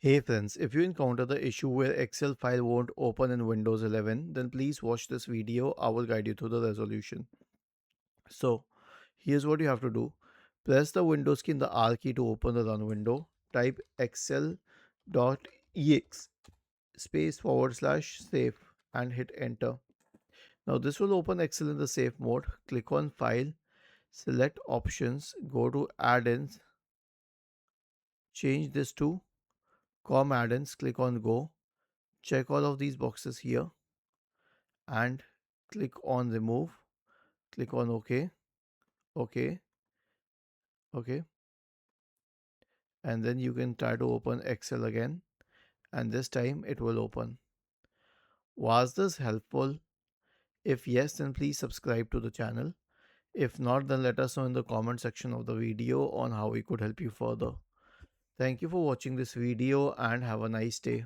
Hey friends, if you encounter the issue where Excel file won't open in Windows 11, then please watch this video. I will guide you through the resolution. So, here's what you have to do. Press the Windows key and the R key to open the run window. Type excel.ex space forward slash save and hit enter. Now this will open Excel in the safe mode. Click on file, select options, go to add-ins, change this to com add-ins, click on go. Check all of these boxes here and click on remove, click on OK, OK, OK, and then you can try to open Excel again, and this time it will open. Was this helpful? If yes, then please subscribe to the channel. If not, then let us know in the comment section of the video on how we could help you further. Thank you for watching this video and have a nice day.